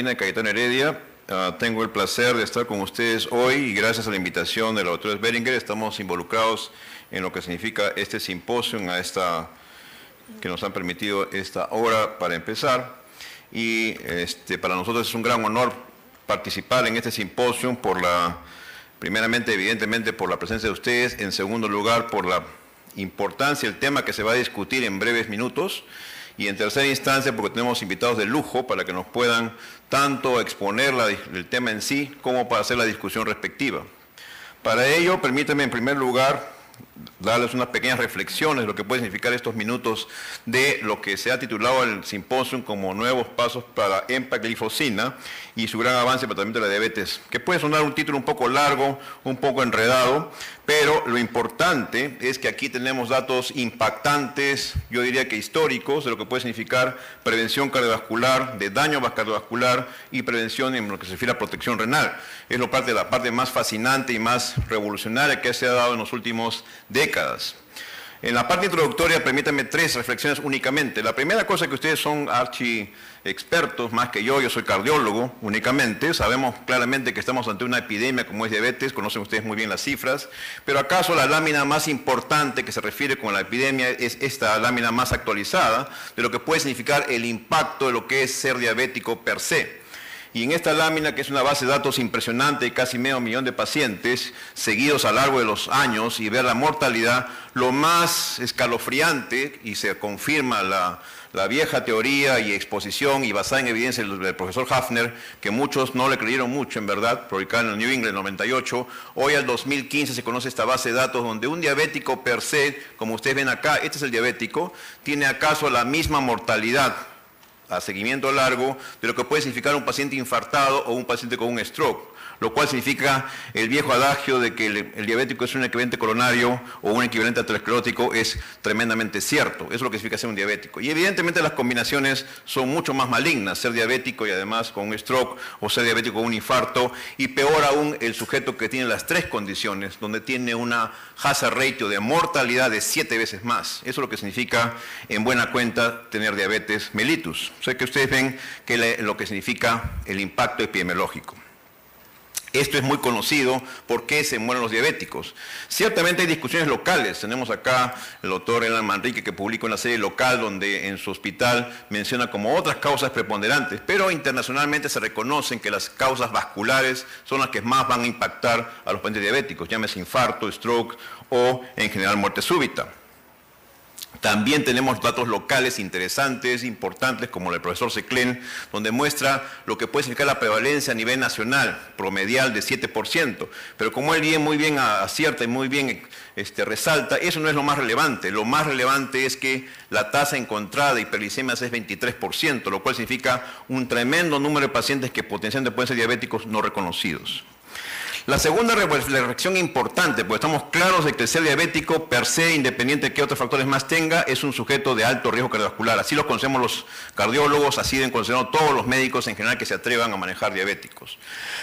Cayetano Heredia, tengo el placer de estar con ustedes hoy y gracias a la invitación de la doctora Beringer estamos involucrados en lo que significa este simposio, que nos han permitido esta hora para empezar. Y para nosotros es un gran honor participar en este simposio primeramente, evidentemente, por la presencia de ustedes, en segundo lugar, por la importancia del tema que se va a discutir en breves minutos, y en tercera instancia porque tenemos invitados de lujo para que nos puedan tanto exponer el tema en sí como para hacer la discusión respectiva. Para ello, permítanme en primer lugar darles unas pequeñas reflexiones de lo que puede significar estos minutos de lo que se ha titulado el simposio como nuevos pasos para empaglifosina y su gran avance en el tratamiento de la diabetes, que puede sonar un título un poco largo, un poco enredado, pero lo importante es que aquí tenemos datos impactantes, yo diría que históricos, de lo que puede significar prevención cardiovascular, de daño cardiovascular y prevención en lo que se refiere a protección renal. Es la parte más fascinante y más revolucionaria que se ha dado en los últimos décadas. En la parte introductoria, permítanme 3 reflexiones únicamente. La primera cosa que ustedes son expertos, más que yo soy cardiólogo únicamente, sabemos claramente que estamos ante una epidemia como es diabetes, conocen ustedes muy bien las cifras, pero acaso la lámina más importante que se refiere con la epidemia es esta lámina más actualizada de lo que puede significar el impacto de lo que es ser diabético per se. Y en esta lámina, que es una base de datos impresionante, casi 500.000 de pacientes seguidos a lo largo de los años y ver la mortalidad, lo más escalofriante, y se confirma la vieja teoría y exposición y basada en evidencia del profesor Hafner, que muchos no le creyeron mucho en verdad, publicado en el New England en el 98, hoy al 2015 se conoce esta base de datos donde un diabético per se, como ustedes ven acá, este es el diabético, tiene acaso la misma mortalidad a seguimiento largo de lo que puede significar un paciente infartado o un paciente con un stroke, lo cual significa el viejo adagio de que el diabético es un equivalente coronario o un equivalente aterosclerótico es tremendamente cierto. Eso es lo que significa ser un diabético. Y evidentemente las combinaciones son mucho más malignas, ser diabético y además con un stroke o ser diabético con un infarto, y peor aún el sujeto que tiene las 3 condiciones, donde tiene una hazard ratio de mortalidad de 7 veces más. Eso es lo que significa en buena cuenta tener diabetes mellitus. O sea que ustedes ven lo que significa el impacto epidemiológico. Esto es muy conocido, ¿por qué se mueren los diabéticos? Ciertamente hay discusiones locales, tenemos acá el doctor Elan Manrique que publica una serie local donde en su hospital menciona como otras causas preponderantes, pero internacionalmente se reconocen que las causas vasculares son las que más van a impactar a los pacientes diabéticos, llámese infarto, stroke o en general muerte súbita. También tenemos datos locales interesantes, importantes, como el del profesor Seclen, donde muestra lo que puede significar la prevalencia a nivel nacional, promedial de 7%. Pero como él muy bien acierta y muy bien resalta, eso no es lo más relevante. Lo más relevante es que la tasa encontrada de hiperglicemias es 23%, lo cual significa un tremendo número de pacientes que potencialmente pueden ser diabéticos no reconocidos. La segunda reflexión importante, porque estamos claros de que el ser diabético per se, independiente de qué otros factores más tenga, es un sujeto de alto riesgo cardiovascular. Así lo conocemos los cardiólogos, así deben conocerlo todos los médicos en general que se atrevan a manejar diabéticos.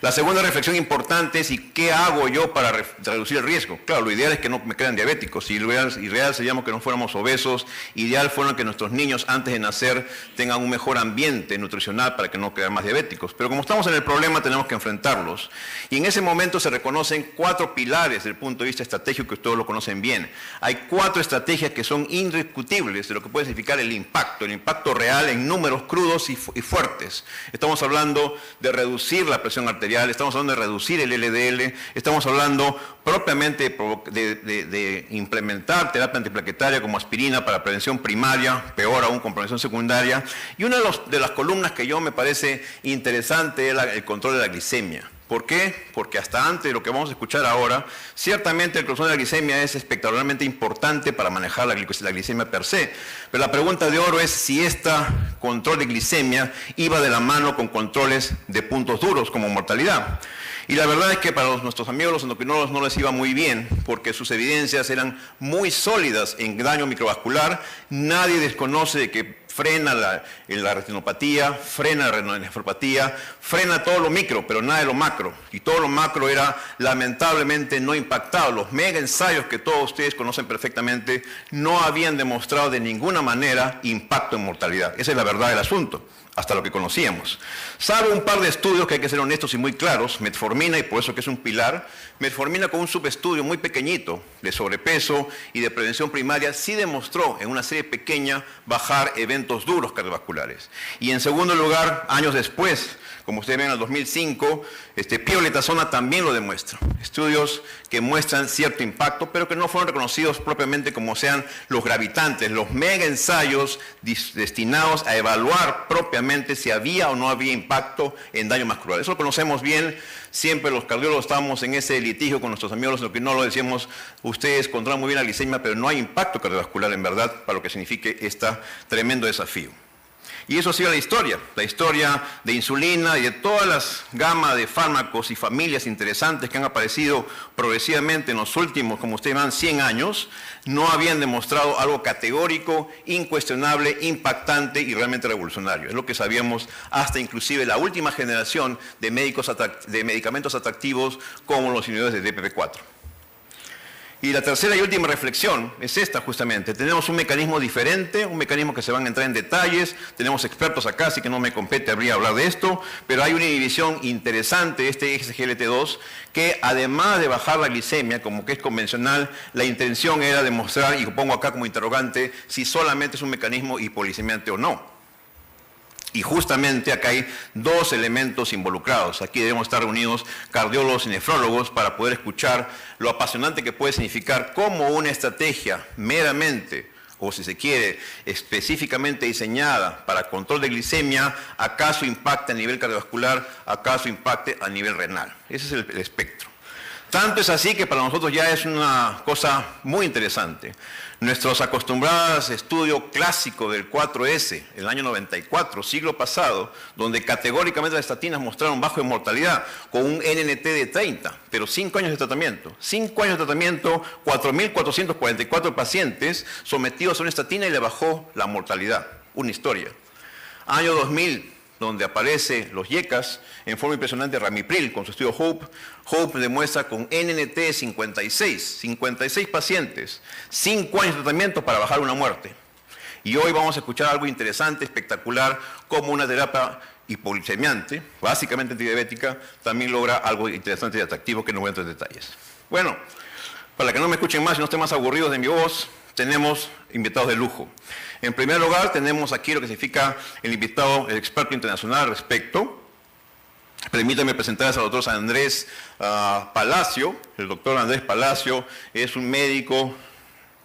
La segunda reflexión importante es, ¿y qué hago yo para reducir el riesgo? Claro, lo ideal es que no me crean diabéticos, y ideal sería que no fuéramos obesos, ideal fuera que nuestros niños antes de nacer tengan un mejor ambiente nutricional para que no crean más diabéticos. Pero como estamos en el problema tenemos que enfrentarlos. Y en ese momento se reconocen 4 pilares desde el punto de vista estratégico que ustedes lo conocen bien. Hay 4 estrategias que son indiscutibles de lo que puede significar el impacto real en números crudos y fuertes. Estamos hablando de reducir la presión arterial, estamos hablando de reducir el LDL, estamos hablando propiamente de implementar terapia antiplaquetaria como aspirina para prevención primaria, peor aún con prevención secundaria. Y una de las columnas que yo me parece interesante es el control de la glicemia. ¿Por qué? Porque hasta antes de lo que vamos a escuchar ahora, ciertamente el control de la glicemia es espectacularmente importante para manejar la glicemia per se. Pero la pregunta de oro es si este control de glicemia iba de la mano con controles de puntos duros como mortalidad. Y la verdad es que para nuestros amigos los endocrinólogos no les iba muy bien, porque sus evidencias eran muy sólidas en daño microvascular. Nadie desconoce de que frena la retinopatía, frena la renonefropatía, frena todo lo micro, pero nada de lo macro. Y todo lo macro era lamentablemente no impactado. Los mega ensayos que todos ustedes conocen perfectamente no habían demostrado de ninguna manera impacto en mortalidad. Esa es la verdad del asunto. hasta lo que conocíamos. Salvo un par de estudios que hay que ser honestos y muy claros, metformina, y por eso que es un pilar, metformina con un subestudio muy pequeñito de sobrepeso y de prevención primaria sí demostró en una serie pequeña bajar eventos duros cardiovasculares. Y en segundo lugar, años después, como ustedes ven en el 2005, pioletazona también lo demuestra. Estudios que muestran cierto impacto, pero que no fueron reconocidos propiamente como sean los gravitantes, los mega ensayos destinados a evaluar propiamente si había o no había impacto en daño vascular. Eso lo conocemos bien, siempre los cardiólogos estamos en ese litigio con nuestros amigos, lo que no lo decíamos, ustedes controlan muy bien la glicemia, pero no hay impacto cardiovascular en verdad para lo que signifique este tremendo desafío. Y eso ha sido la historia de insulina y de todas las gamas de fármacos y familias interesantes que han aparecido progresivamente en los últimos, como ustedes ven, 100 años, no habían demostrado algo categórico, incuestionable, impactante y realmente revolucionario. Es lo que sabíamos hasta inclusive la última generación de medicamentos atractivos como los inhibidores de DPP-4. Y la tercera y última reflexión es esta justamente. Tenemos un mecanismo diferente, un mecanismo que se van a entrar en detalles. Tenemos expertos acá, así que no me compete hablar de esto. Pero hay una inhibición interesante de este SGLT2 que además de bajar la glicemia, como que es convencional, la intención era demostrar, y lo pongo acá como interrogante, si solamente es un mecanismo hipoglicemiante o no. Y justamente acá hay dos elementos involucrados. Aquí debemos estar reunidos cardiólogos y nefrólogos para poder escuchar lo apasionante que puede significar cómo una estrategia meramente, o si se quiere, específicamente diseñada para control de glicemia, acaso impacte a nivel cardiovascular, acaso impacte a nivel renal. Ese es el espectro. Tanto es así que para nosotros ya es una cosa muy interesante. Nuestros acostumbrados estudios clásicos del 4S, el año 94, siglo pasado, donde categóricamente las estatinas mostraron bajo en mortalidad, con un NNT de 30, pero 5 años de tratamiento. 5 años de tratamiento, 4.444 pacientes sometidos a una estatina y le bajó la mortalidad. Una historia. Año 2000, donde aparece los YECAS en forma impresionante, Ramipril con su estudio HOPE. HOPE demuestra con NNT 56 pacientes, 5 años de tratamiento para bajar una muerte. Y hoy vamos a escuchar algo interesante, espectacular, como una terapia hipoglicemiante, básicamente antidiabética, también logra algo interesante y atractivo que no voy a entrar en detalles. Bueno, para que no me escuchen más y no estén más aburridos de mi voz, tenemos invitados de lujo. En primer lugar, tenemos aquí lo que significa el invitado, el experto internacional al respecto. Permítanme presentarles al doctor Andrés Palacio. El doctor Andrés Palacio es un médico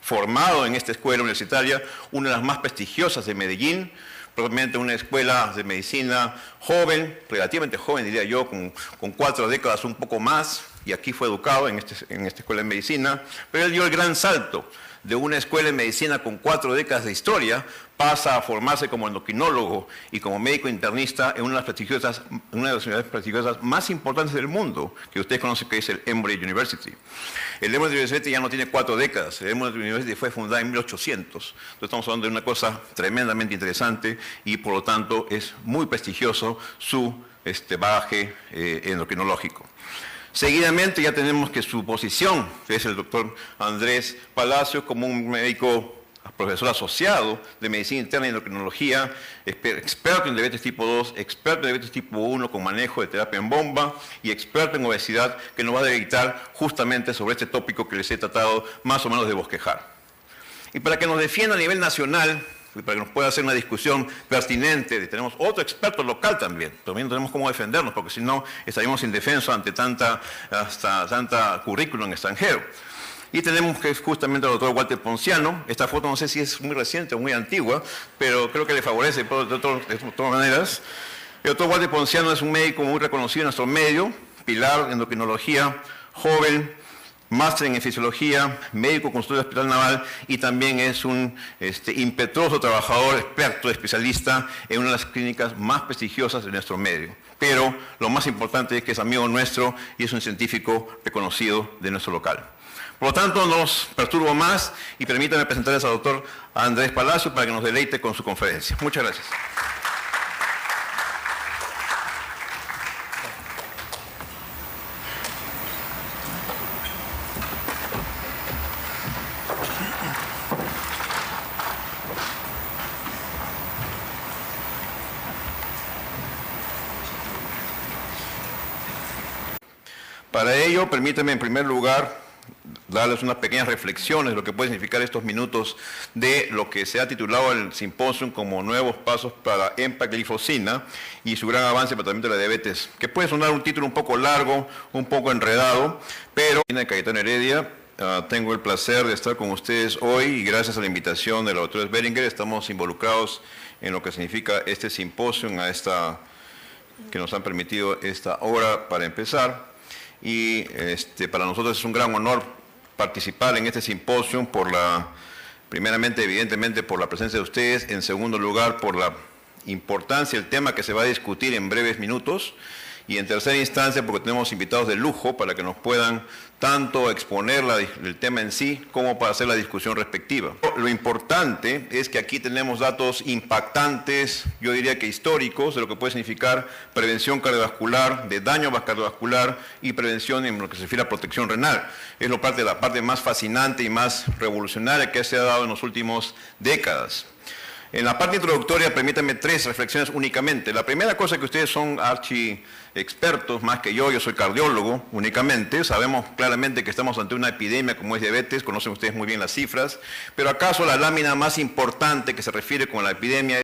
formado en esta escuela universitaria, una de las más prestigiosas de Medellín, probablemente una escuela de medicina joven, relativamente joven diría yo, con 4 décadas, un poco más, y aquí fue educado en esta escuela de medicina, pero él dio el gran salto de una escuela de medicina con 4 décadas de historia, pasa a formarse como endocrinólogo y como médico internista en una de las universidades prestigiosas más importantes del mundo, que ustedes conocen que es el Emory University. El Emory University ya no tiene 4 décadas, el Emory University fue fundada en 1800. Entonces estamos hablando de una cosa tremendamente interesante y por lo tanto es muy prestigioso su bagaje endocrinológico. Seguidamente ya tenemos que su posición, que es el doctor Andrés Palacio, como un médico, profesor asociado de medicina interna y endocrinología, experto en diabetes tipo 2, experto en diabetes tipo 1 con manejo de terapia en bomba y experto en obesidad, que nos va a dedicar justamente sobre este tópico que les he tratado más o menos de bosquejar. Y para que nos defienda a nivel nacional, y para que nos pueda hacer una discusión pertinente, tenemos otro experto local también no tenemos cómo defendernos, porque si no estaríamos indefensos ante tanta currículum extranjero. Y tenemos que justamente al doctor Walter Ponciano. Esta foto no sé si es muy reciente o muy antigua, pero creo que le favorece de todas maneras. El doctor Walter Ponciano es un médico muy reconocido en nuestro medio, pilar en endocrinología, joven, máster en fisiología, médico con estudio de hospital naval y también es un impetuoso trabajador, experto, especialista en una de las clínicas más prestigiosas de nuestro medio. Pero lo más importante es que es amigo nuestro y es un científico reconocido de nuestro local. Por lo tanto, no los perturbo más y permítanme presentarles al doctor Andrés Palacio para que nos deleite con su conferencia. Muchas gracias. Para ello, permítanme en primer lugar darles unas pequeñas reflexiones de lo que puede significar estos minutos de lo que se ha titulado el simposio como nuevos pasos para empaglifosina y su gran avance en el tratamiento de la diabetes, que puede sonar un título un poco largo, un poco enredado, pero Cayetano Heredia, tengo el placer de estar con ustedes hoy y gracias a la invitación de la doctora Beringer estamos involucrados en lo que significa este simposio, que nos han permitido esta hora para empezar. Y para nosotros es un gran honor participar en este simposio primeramente, evidentemente, por la presencia de ustedes, en segundo lugar, por la importancia del tema que se va a discutir en breves minutos, y en tercera instancia, porque tenemos invitados de lujo para que nos puedan tanto exponer el tema en sí, como para hacer la discusión respectiva. Lo importante es que aquí tenemos datos impactantes, yo diría que históricos, de lo que puede significar prevención cardiovascular, de daño cardiovascular y prevención en lo que se refiere a protección renal. Es la parte más fascinante y más revolucionaria que se ha dado en las últimas décadas. En la parte introductoria, permítanme 3 reflexiones únicamente. La primera cosa, que ustedes son expertos más que yo soy cardiólogo únicamente, sabemos claramente que estamos ante una epidemia como es diabetes, conocen ustedes muy bien las cifras, pero acaso la lámina más importante que se refiere con la epidemia